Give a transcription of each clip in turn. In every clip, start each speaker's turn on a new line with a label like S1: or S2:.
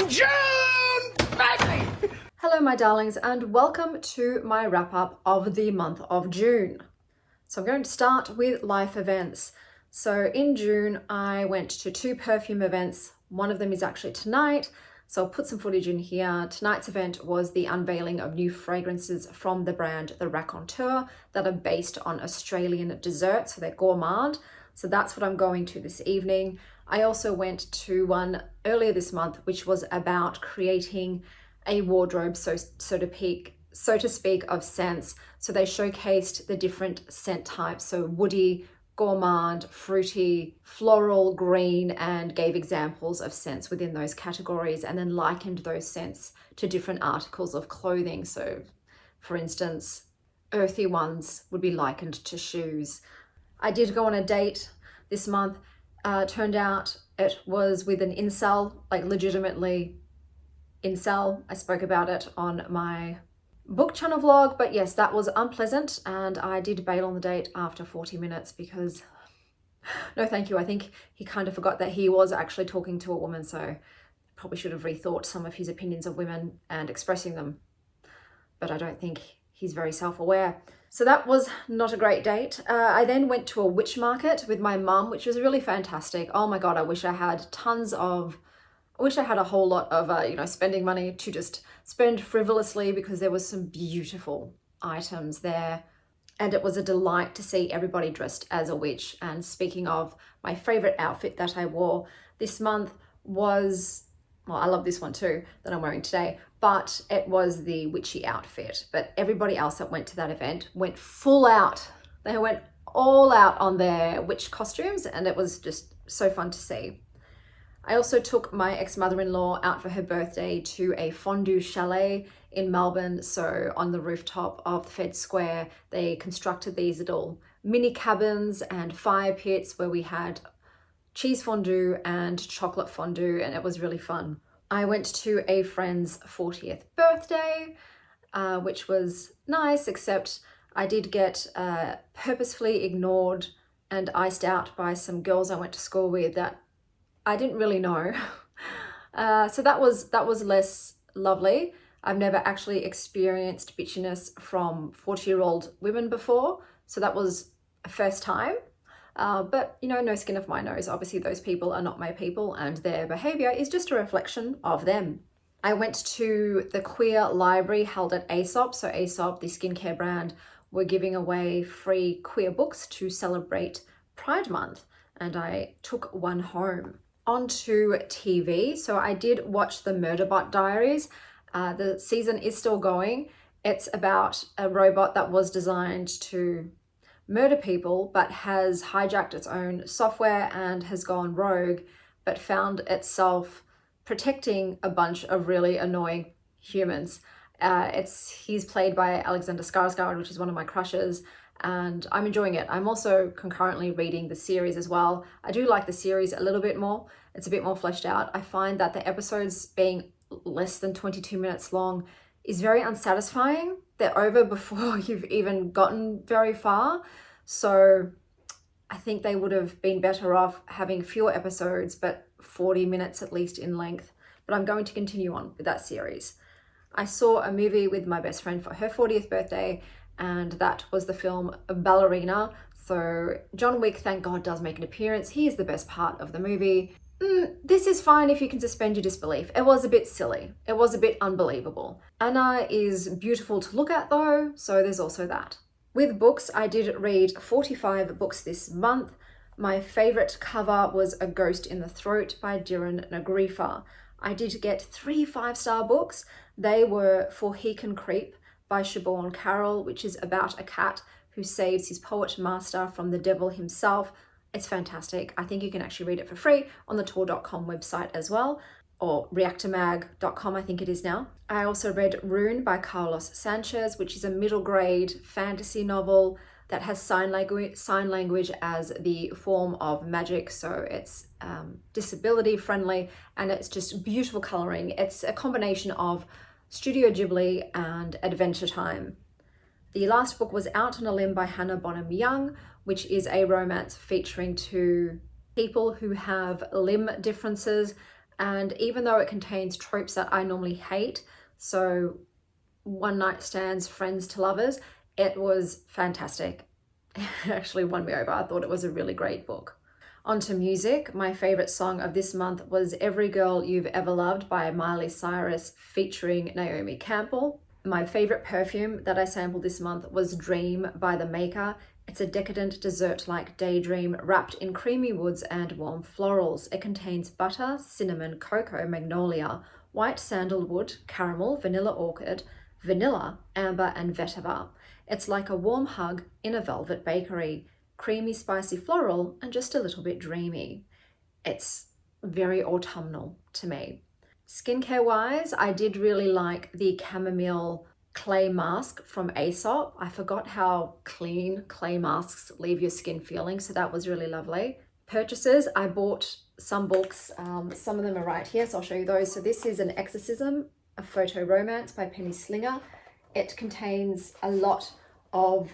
S1: June, baby!
S2: Hello my darlings, and welcome to my wrap up of the month of June. So I'm going to start with life events. So in June, I went to 2 perfume events. One of them is actually tonight, so I'll put some footage in here. Tonight's event was the unveiling of new fragrances from the brand The Raconteur that are based on Australian desserts, so they're gourmand. So that's what I'm going to this evening. I also went to one earlier this month, which was about creating a wardrobe, so to speak, of scents. So they showcased the different scent types, so woody, gourmand, fruity, floral, green, and gave examples of scents within those categories, and then likened those scents to different articles of clothing. So for instance, earthy ones would be likened to shoes. I did go on a date this month. Turned out it was with an incel, like legitimately incel. I spoke about it on my book channel vlog, but yes, that was unpleasant, and I did bail on the date after 40 minutes because no thank you. I think he kind of forgot that he was actually talking to a woman, so probably should have rethought some of his opinions of women and expressing them, but I don't think he's very self-aware. So that was not a great date. I then went to a witch market with my mum, which was really fantastic. Oh my God, I wish I had a whole lot of, spending money to just spend frivolously, because there was some beautiful items there. And it was a delight to see everybody dressed as a witch. And speaking of, my favorite outfit that I wore this month was, well, I love this one too that I'm wearing today, but it was the witchy outfit. But everybody else that went to that event went full out. They went all out on their witch costumes, and it was just so fun to see. I also took my ex-mother-in-law out for her birthday to a fondue chalet in Melbourne. So on the rooftop of the Fed Square, they constructed these little mini cabins and fire pits where we had cheese fondue and chocolate fondue, and it was really fun. I went to a friend's 40th birthday, which was nice, except I did get purposefully ignored and iced out by some girls I went to school with that I didn't really know. So that was less lovely. I've never actually experienced bitchiness from 40-year-old women before, so that was a first time. But no skin off my nose. Obviously those people are not my people, and their behavior is just a reflection of them. I went to the queer library held at Aesop. So Aesop, the skincare brand, were giving away free queer books to celebrate Pride Month, and I took one home. Onto TV. So I did watch the Murderbot Diaries. The season is still going. It's about a robot that was designed to murder people, but has hijacked its own software and has gone rogue, but found itself protecting a bunch of really annoying humans. He's played by Alexander Skarsgård, which is one of my crushes, and I'm enjoying it. I'm also concurrently reading the series as well. I do like the series a little bit more. It's a bit more fleshed out. I find that the episodes being less than 22 minutes long is very unsatisfying. They're over before you've even gotten very far. So I think they would have been better off having fewer episodes, but 40 minutes at least in length. But I'm going to continue on with that series. I saw a movie with my best friend for her 40th birthday, and that was the film Ballerina. So John Wick, thank God, does make an appearance. He is the best part of the movie. This is fine if you can suspend your disbelief. It was a bit silly. It was a bit unbelievable. Anna is beautiful to look at though, so there's also that. With books, I did read 45 books this month. My favorite cover was A Ghost in the Throat by Diran Nagrifa. I did get 3 5-star books. They were For He Can Creep by Siobhan Carroll, which is about a cat who saves his poet master from the devil himself. It's fantastic. I think you can actually read it for free on the tor.com website as well, or reactormag.com, I think it is now. I also read Rune by Carlos Sanchez, which is a middle grade fantasy novel that has sign language as the form of magic. So it's disability friendly, and it's just beautiful coloring. It's a combination of Studio Ghibli and Adventure Time. The last book was Out on a Limb by Hannah Bonham Young, which is a romance featuring 2 people who have limb differences, And even though it contains tropes that I normally hate, so one night stands, friends to lovers, it was fantastic. It actually won me over. I thought it was a really great book. On to music. My favorite song of this month was Every Girl You've Ever Loved by Miley Cyrus featuring Naomi Campbell. My favorite perfume that I sampled this month was Dream by The Maker. It's a decadent dessert-like daydream wrapped in creamy woods and warm florals. It contains butter, cinnamon, cocoa, magnolia, white sandalwood, caramel, vanilla orchid, vanilla, amber, and vetiver. It's like a warm hug in a velvet bakery. Creamy, spicy floral, and just a little bit dreamy. It's very autumnal to me. Skincare wise, I did really like the chamomile clay mask from Aesop. I forgot how clean clay masks leave your skin feeling, so that was really lovely. Purchases, I bought some books. Some of them are right here, so I'll show you those. So this is An Exorcism, a Photo Romance by Penny Slinger. It contains a lot of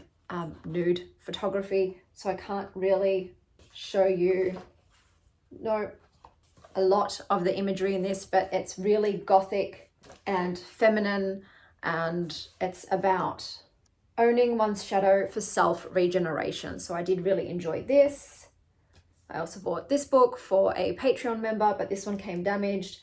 S2: nude photography, so I can't really show you a lot of the imagery in this, but it's really gothic and feminine, and it's about owning one's shadow for self-regeneration. So I did really enjoy this. I also bought this book for a Patreon member, but this one came damaged.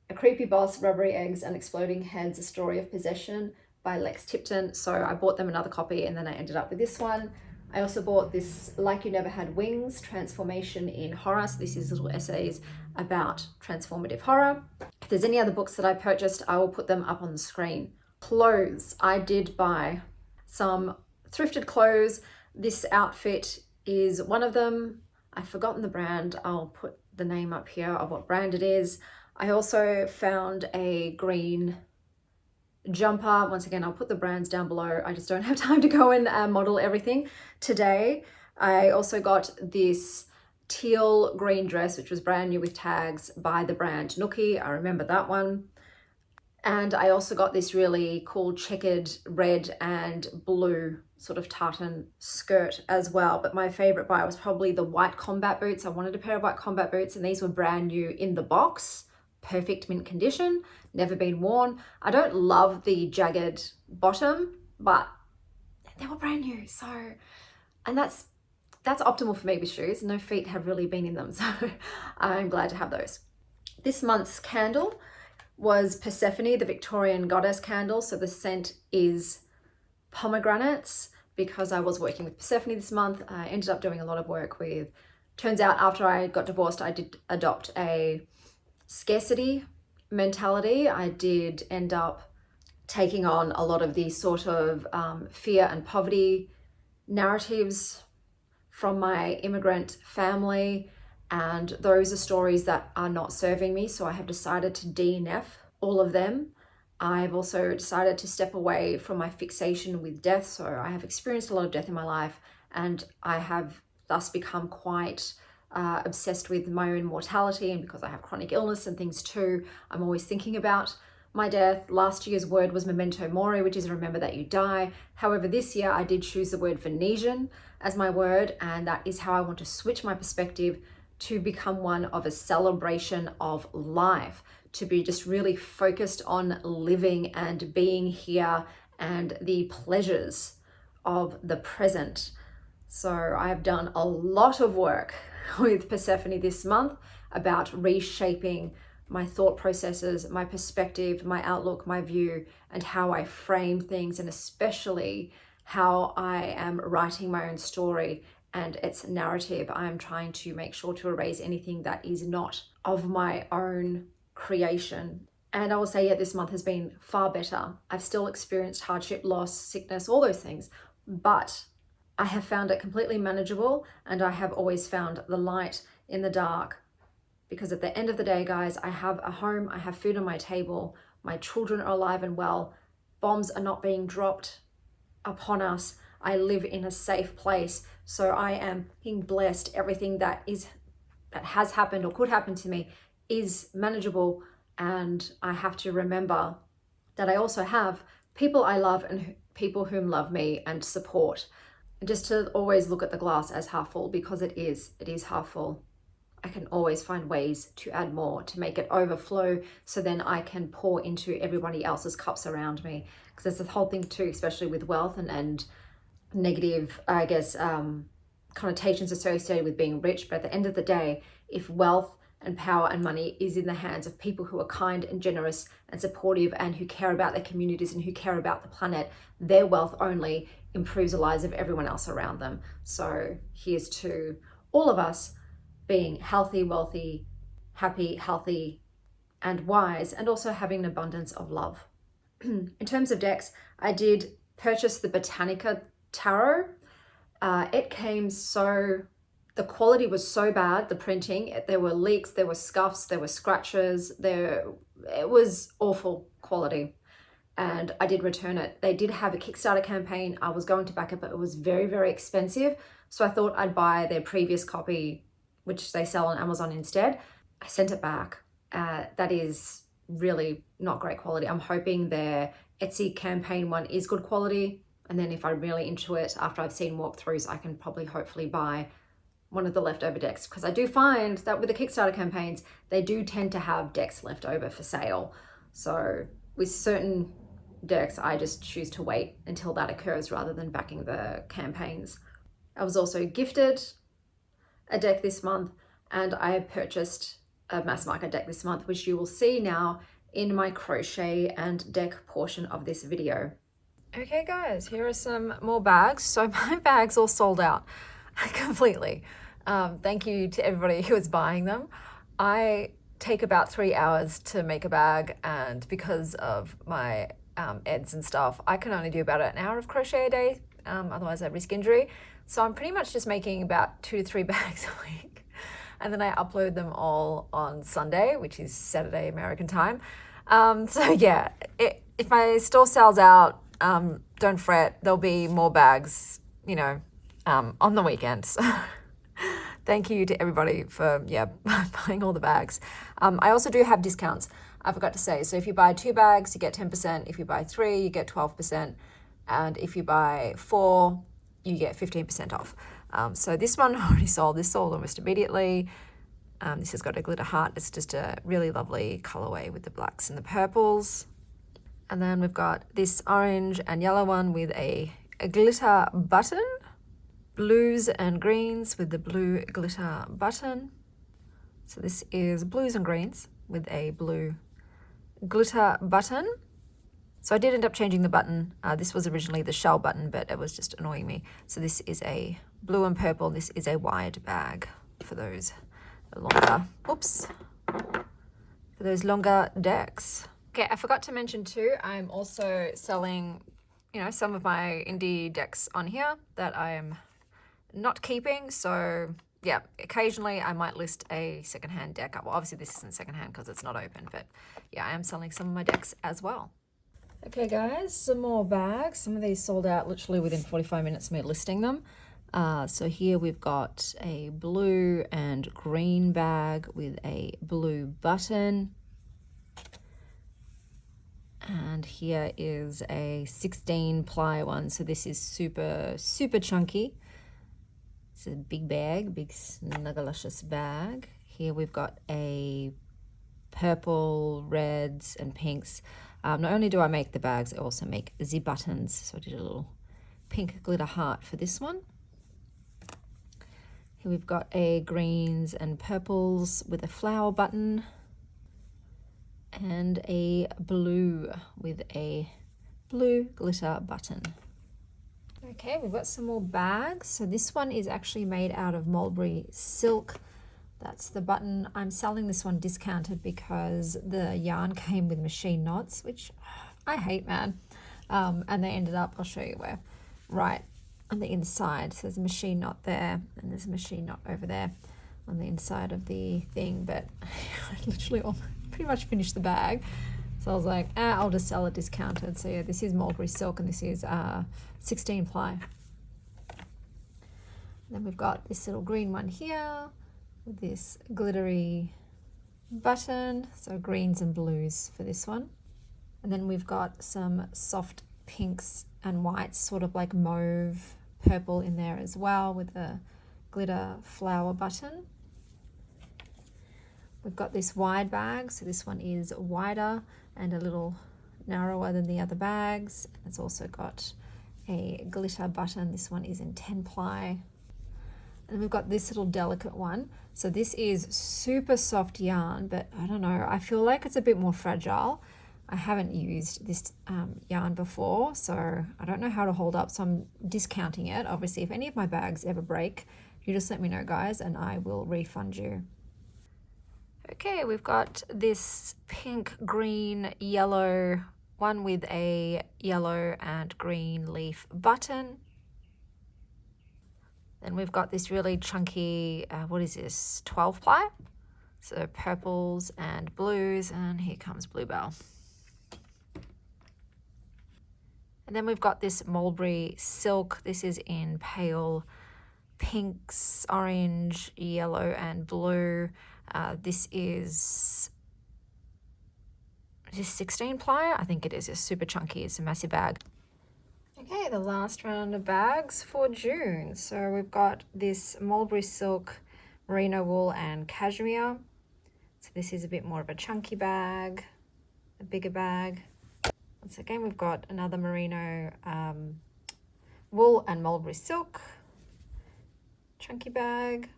S2: A Creepy Boss, Rubbery Eggs and Exploding Heads, A Story of Possession by Lex Tipton. So I bought them another copy and then I ended up with this one. I also bought this Like You Never Had Wings, Transformation in Horror. So this is little essays about transformative horror. If there's any other books that I purchased, I will put them up on the screen. Clothes, I did buy some thrifted clothes. This outfit is one of them. I've forgotten the brand. I'll put the name up here of what brand it is. I also found a green jumper. Once again, I'll put the brands down below. I just don't have time to go and model everything today. I also got this teal green dress, which was brand new with tags by the brand Nookie. I remember that one. And I also got this really cool checkered red and blue sort of tartan skirt as well. But my favorite buy was probably the white combat boots. I wanted a pair of white combat boots, and these were brand new in the box. Perfect mint condition, never been worn. I don't love the jagged bottom, but they were brand new. So, and that's optimal for me with shoes. No feet have really been in them, so I'm glad to have those. This month's candle was Persephone, the Victorian goddess candle. So the scent is pomegranates because I was working with Persephone this month. I ended up doing a lot of work with, turns out after I got divorced, I did adopt a scarcity mentality. I did end up taking on a lot of these sort of fear and poverty narratives from my immigrant family, and those are stories that are not serving me, so I have decided to DNF all of them. I've also decided to step away from my fixation with death, so I have experienced a lot of death in my life, and I have thus become quite obsessed with my own mortality, and because I have chronic illness and things too, I'm always thinking about my death. Last year's word was memento mori, which is remember that you die. However, this year I did choose the word Venetian as my word, and that is how I want to switch my perspective to become one of a celebration of life, to be just really focused on living and being here and the pleasures of the present. So I've done a lot of work with Persephone this month about reshaping my thought processes, my perspective, my outlook, my view, and how I frame things, and especially how I am writing my own story and its narrative. I'm trying to make sure to erase anything that is not of my own creation. And I will say, yeah, this month has been far better. I've still experienced hardship, loss, sickness, all those things, but I have found it completely manageable, and I have always found the light in the dark, because at the end of the day, guys, I have a home, I have food on my table, my children are alive and well, bombs are not being dropped upon us, I live in a safe place, so I am being blessed. Everything that has happened or could happen to me is manageable, and I have to remember that I also have people I love and people whom love me and support. Just to always look at the glass as half full, because it is half full. I can always find ways to add more, to make it overflow, so then I can pour into everybody else's cups around me. Because there's the whole thing too, especially with wealth and negative, I guess, connotations associated with being rich. But at the end of the day, if wealth and power and money is in the hands of people who are kind and generous and supportive and who care about their communities and who care about the planet, their wealth only improves the lives of everyone else around them. So here's to all of us being healthy, wealthy, happy, healthy, and wise, and also having an abundance of love. In terms of decks, I did purchase the Botanica Tarot. It came the quality was so bad, the printing, there were leaks, there were scuffs, there were scratches, it was awful quality. And I did return it. They did have a Kickstarter campaign. I was going to back it, but it was very, very expensive. So I thought I'd buy their previous copy, which they sell on Amazon instead. I sent it back. That is really not great quality. I'm hoping their Etsy campaign one is good quality. And then if I'm really into it, after I've seen walkthroughs, I can probably hopefully buy one of the leftover decks. Because I do find that with the Kickstarter campaigns, they do tend to have decks left over for sale. So with certain decks, I just choose to wait until that occurs rather than backing the campaigns. I was also gifted a deck this month, and I purchased a mass market deck this month, which you will see now in my crochet and deck portion of this video. Okay guys, here are some more bags. So my bags all sold out completely. Thank you to everybody who is buying them. I take about 3 hours to make a bag, and because of my eds and stuff, I can only do about an hour of crochet a day, otherwise I risk injury. So I'm pretty much just making about 2 to 3 bags a week. And then I upload them all on Sunday, which is Saturday American time. So yeah, if my store sells out, don't fret, there'll be more bags, on the weekend. So thank you to everybody for, buying all the bags. I also do have discounts, I forgot to say. So if you buy 2 bags, you get 10%. If you buy 3, you get 12%. And if you buy 4, you get 15% off. So this one already sold. This sold almost immediately. This has got a glitter heart. It's just a really lovely colorway with the blacks and the purples. And then we've got this orange and yellow one with a glitter button. Blues and greens with the blue glitter button. So this is blues and greens with a blue glitter button. So I did end up changing the button. This was originally the shell button, but it was just annoying me. So this is a blue and purple. This is a wide bag for those longer, for those longer decks. Okay, I forgot to mention too, I'm also selling, some of my indie decks on here that I'm not keeping. So yeah, occasionally I might list a secondhand deck. Well, obviously this isn't secondhand because it's not open, but yeah, I am selling some of my decks as well. Okay guys, some more bags. Some of these sold out literally within 45 minutes of me listing them. So here we've got a blue and green bag with a blue button. And here is a 16 ply one. So this is super, super chunky. It's a big bag, big snuggalicious bag. Here we've got a purple, reds and pinks. Not only do I make the bags, I also make the buttons. So I did a little pink glitter heart for this one. Here we've got a greens and purples with a flower button. And a blue with a blue glitter button. Okay, we've got some more bags. So this one is actually made out of mulberry silk. That's the button. I'm selling this one discounted because the yarn came with machine knots, which I hate, man. And they ended up, I'll show you where, right on the inside. So there's a machine knot there and there's a machine knot over there on the inside of the thing. But I literally pretty much finished the bag. So I was like, I'll just sell it discounted. So yeah, this is mulberry silk and this is 16 ply. Then we've got this little green one here with this glittery button. So greens and blues for this one. And then we've got some soft pinks and whites, sort of like mauve purple in there as well with a glitter flower button. We've got this wide bag, so this one is wider and a little narrower than the other bags. It's also got a glitter button. This one is in 10 ply. And we've got this little delicate one. So this is super soft yarn, but I don't know, I feel like it's a bit more fragile. I haven't used this yarn before, so I don't know how to hold up, so I'm discounting it. Obviously, if any of my bags ever break, you just let me know, guys, and I will refund you. Okay, we've got this pink, green, yellow one with a yellow and green leaf button. Then we've got this really chunky, what is this, 12 ply? So purples and blues, and here comes Bluebell. And then we've got this mulberry silk. This is in pale pinks, orange, yellow, and blue. This is 16 ply? I think it is. It's super chunky. It's a massive bag. Okay, the last round of bags for June. So we've got this mulberry silk, merino wool, and cashmere. So this is a bit more of a chunky bag, a bigger bag. Once again, we've got another merino wool and mulberry silk, chunky bag.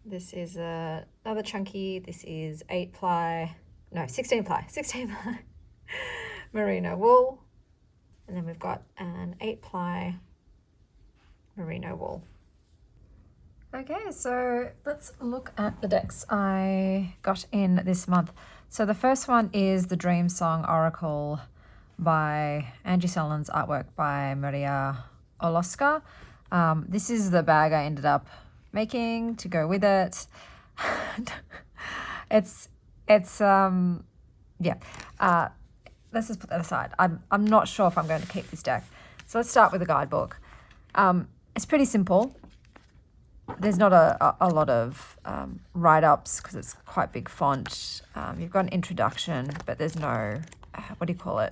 S2: This is another chunky. This is 16 ply merino wool. And then we've got an 8 ply merino wool. Okay, so let's look at the decks I got in this month. So the first one is the Dream Song Oracle by Angie Selland's artwork by Maria Oloska. This is the bag I ended up making to go with it. Let's just put that aside. I'm not sure if I'm going to keep this deck. So let's start with the guidebook. It's pretty simple. There's not a lot of write-ups because it's quite big font. You've got an introduction, but there's no,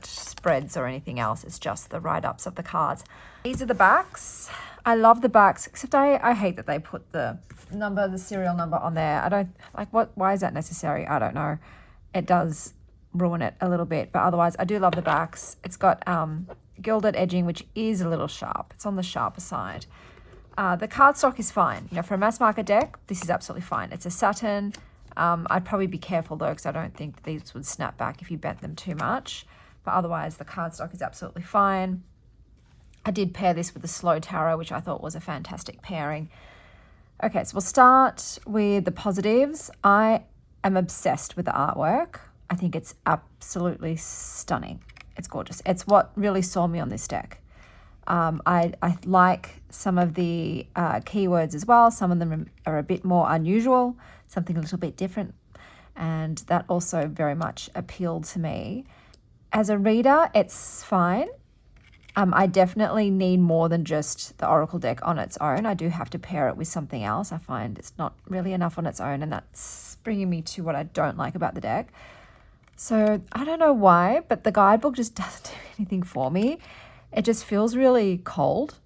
S2: spreads or anything else. It's just the write-ups of the cards. These are the backs. I love the backs, except I hate that they put the serial number on there. I don't, why is that necessary? I don't know. It does ruin it a little bit, but otherwise I do love the backs. It's got gilded edging, which is a little sharp. It's on the sharper side. The cardstock is fine. For a mass market deck, this is absolutely fine. It's a satin. I'd probably be careful though, because I don't think these would snap back if you bent them too much. But otherwise, the cardstock is absolutely fine. I did pair this with the Slow Tarot, which I thought was a fantastic pairing. Okay, so we'll start with the positives. I am obsessed with the artwork. I think it's absolutely stunning. It's gorgeous. It's what really sold me on this deck. I like some of the keywords as well. Some of them are a bit more unusual, something a little bit different, and that also very much appealed to me. As a reader, it's fine. I definitely need more than just the Oracle deck on its own. I do have to pair it with something else. I find it's not really enough on its own, and that's bringing me to what I don't like about the deck. So I don't know why, but the guidebook just doesn't do anything for me. It just feels really cold.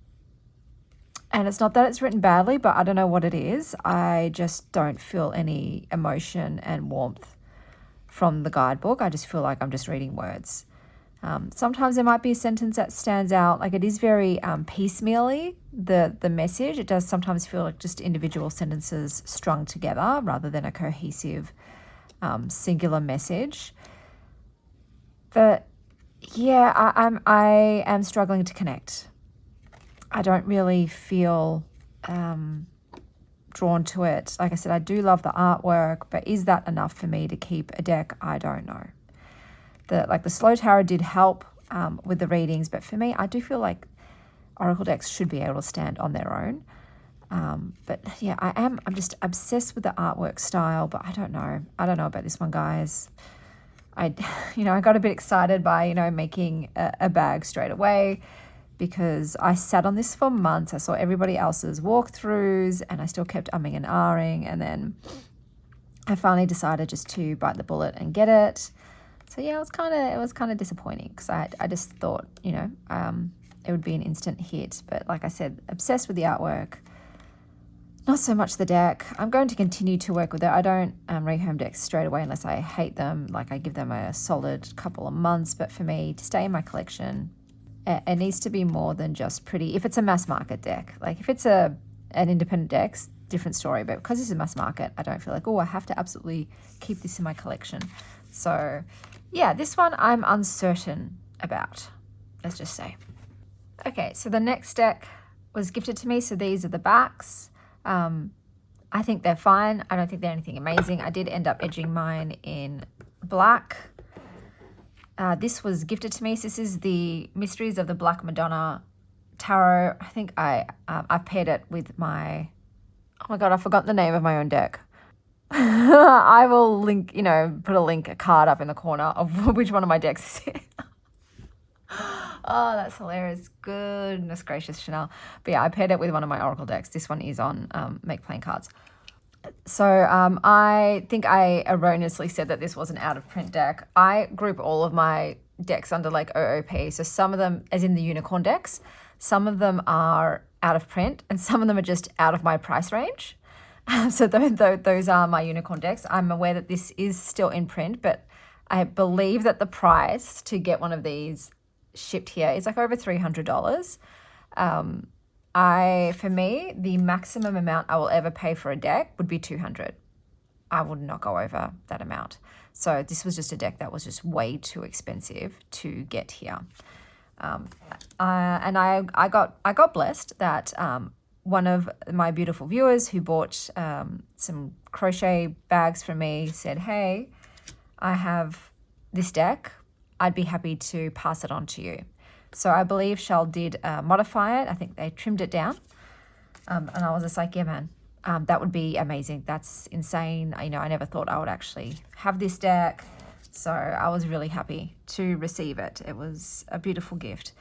S2: And it's not that it's written badly, but I don't know what it is. I just don't feel any emotion and warmth from the guidebook. I just feel like I'm just reading words. Sometimes there might be a sentence that stands out. Like, it is very piecemeal-y, the message. It does sometimes feel like just individual sentences strung together rather than a cohesive singular message. But yeah, I am struggling to connect. I don't really feel drawn to it. Like I said, I do love the artwork, but is that enough for me to keep a deck? I don't know. The Slow Tarot did help with the readings, but for me, I do feel like Oracle decks should be able to stand on their own. But yeah, I'm just obsessed with the artwork style, but I don't know about this one, guys. I got a bit excited by, making a bag straight away, because I sat on this for months. I saw everybody else's walkthroughs and I still kept umming and ahhing. And then I finally decided just to bite the bullet and get it. So yeah, it was kind of disappointing, because I just thought, it would be an instant hit. But like I said, obsessed with the artwork. not so much the deck. I'm going to continue to work with it. I don't rehome decks straight away unless I hate them. Like, I give them a solid couple of months. But for me, to stay in my collection, it needs to be more than just pretty. If it's a mass market deck, like if it's an independent deck, different story. But because it's a mass market, I don't feel like, oh, I have to absolutely keep this in my collection. So yeah, this one I'm uncertain about, let's just say. Okay, so the next deck was gifted to me. So these are the backs. I think they're fine. I don't think they're anything amazing. I did end up edging mine in black. This was gifted to me. So this is the Mysteries of the Black Madonna Tarot. I think I've paired it with my, oh my God, I forgot the name of my own deck. I will link, put a card up in the corner of which one of my decks is it. Oh, that's hilarious. Goodness gracious, Chanel. But yeah, I paired it with one of my Oracle decks. This one is on Make Plain Cards. So I think I erroneously said that this was an out-of-print deck. I group all of my decks under like OOP. So some of them, as in the unicorn decks, some of them are out of print and some of them are just out of my price range. So those are my unicorn decks. I'm aware that this is still in print, but I believe that the price to get one of these shipped here is like over $300. For me, the maximum amount I will ever pay for a deck would be $200. I would not go over that amount. So this was just a deck that was just way too expensive to get here. And I got blessed that one of my beautiful viewers who bought some crochet bags from me said, hey, I have this deck. I'd be happy to pass it on to you. So I believe Shell did modify it. I think they trimmed it down. And I was just like, yeah, man, that would be amazing. That's insane. I never thought I would actually have this deck. So I was really happy to receive it. It was a beautiful gift.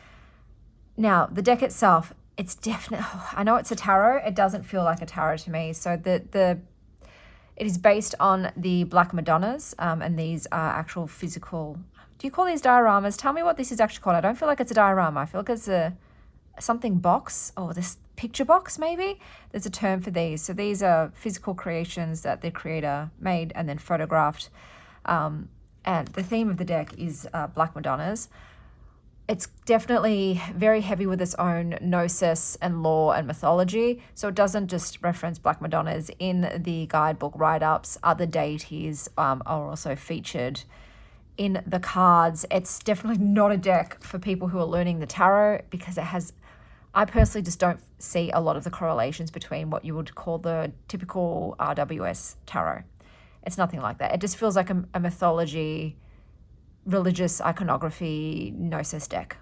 S2: Now, the deck itself, it's definitely, I know it's a tarot. It doesn't feel like a tarot to me. So it is based on the Black Madonnas, and these are actual physical. Do you call these dioramas? Tell me what this is actually called. I don't feel like it's a diorama. I feel like it's a something box, or this picture box maybe. There's a term for these. So these are physical creations that the creator made and then photographed. And the theme of the deck is Black Madonnas. It's definitely very heavy with its own gnosis and lore and mythology. So it doesn't just reference Black Madonnas. In the guidebook write-ups, other deities are also featured in the cards. It's definitely not a deck for people who are learning the tarot, because I personally just don't see a lot of the correlations between what you would call the typical RWS tarot. It's nothing like that. It just feels like a mythology, religious iconography, gnosis deck,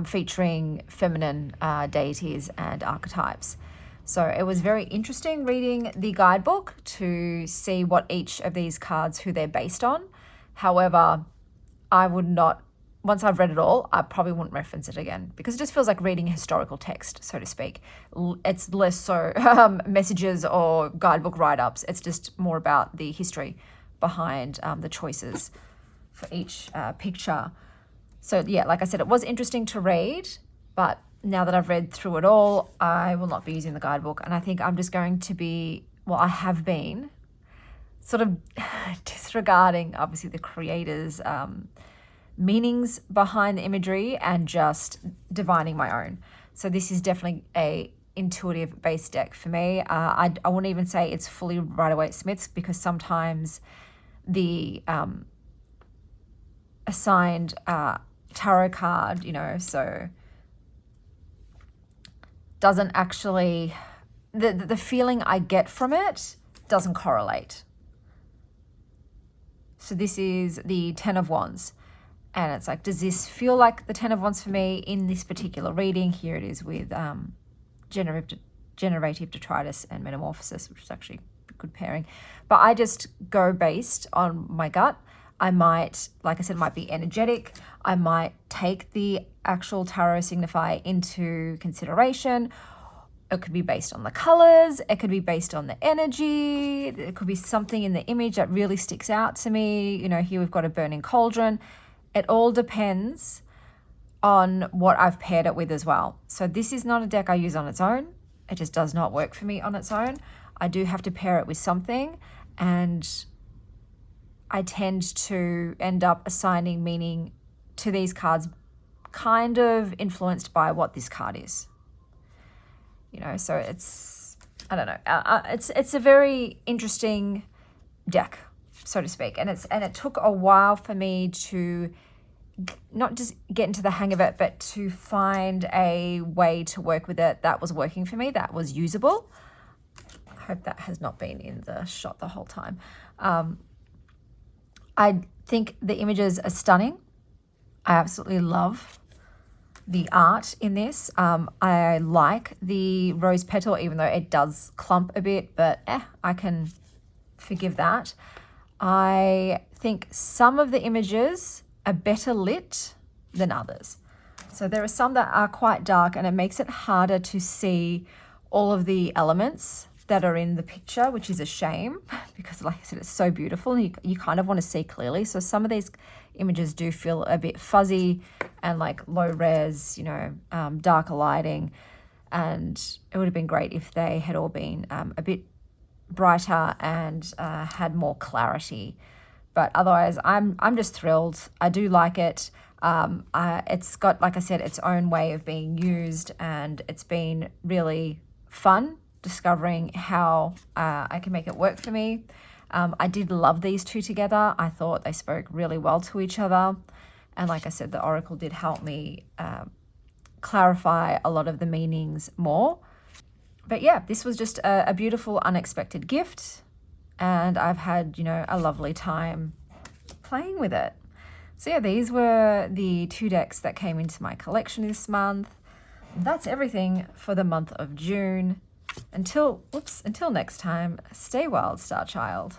S2: featuring feminine deities and archetypes. So it was very interesting reading the guidebook to see what each of these cards, who they're based on. However, I would not, once I've read it all, I probably wouldn't reference it again, because it just feels like reading a historical text, so to speak. It's less so messages or guidebook write-ups. It's just more about the history behind the choices for each picture. So yeah, like I said, it was interesting to read, but now that I've read through it all, I will not be using the guidebook. And I think I'm just going to be, I have been sort of disregarding, obviously, the creator's meanings behind the imagery and just divining my own. So this is definitely a intuitive based deck for me. I wouldn't even say it's fully Rider-Waite-Smith's, because sometimes the assigned tarot card, so doesn't actually, the feeling I get from it doesn't correlate. So this is the 10 of Wands. And it's like, does this feel like the 10 of Wands for me in this particular reading? Here it is with generative detritus and metamorphosis, which is actually a good pairing. But I just go based on my gut. I might, like I said, might be energetic. I might take the actual tarot signifier into consideration. It could be based on the colors. It could be based on the energy. It could be something in the image that really sticks out to me. Here we've got a burning cauldron. It all depends on what I've paired it with as well. So this is not a deck I use on its own. It just does not work for me on its own. I do have to pair it with something, and I tend to end up assigning meaning to these cards kind of influenced by what this card is. You know, so it's, I don't know, it's a very interesting deck, so to speak, and it took a while for me to not just get into the hang of it, but to find a way to work with it that was working for me, that was usable. I hope that has not been in the shot the whole time. I think the images are stunning. I absolutely love the art in this. I like the rose petal, even though it does clump a bit, but I can forgive that. I think some of the images are better lit than others. So there are some that are quite dark, and it makes it harder to see all of the elements that are in the picture, which is a shame because, like I said, it's so beautiful and you kind of want to see clearly. So some of these images do feel a bit fuzzy and like low res, you know, darker lighting, and it would have been great if they had all been a bit brighter and had more clarity. But otherwise, I'm just thrilled. I do like it. It's got, like I said, its own way of being used, and it's been really fun discovering how I can make it work for me. I did love these two together. I thought they spoke really well to each other. And like I said, the Oracle did help me clarify a lot of the meanings more. But yeah, this was just a beautiful, unexpected gift. And I've had, you know, a lovely time playing with it. So yeah, these were the 2 decks that came into my collection this month. That's everything for the month of June. Until next time, stay wild, Star Child.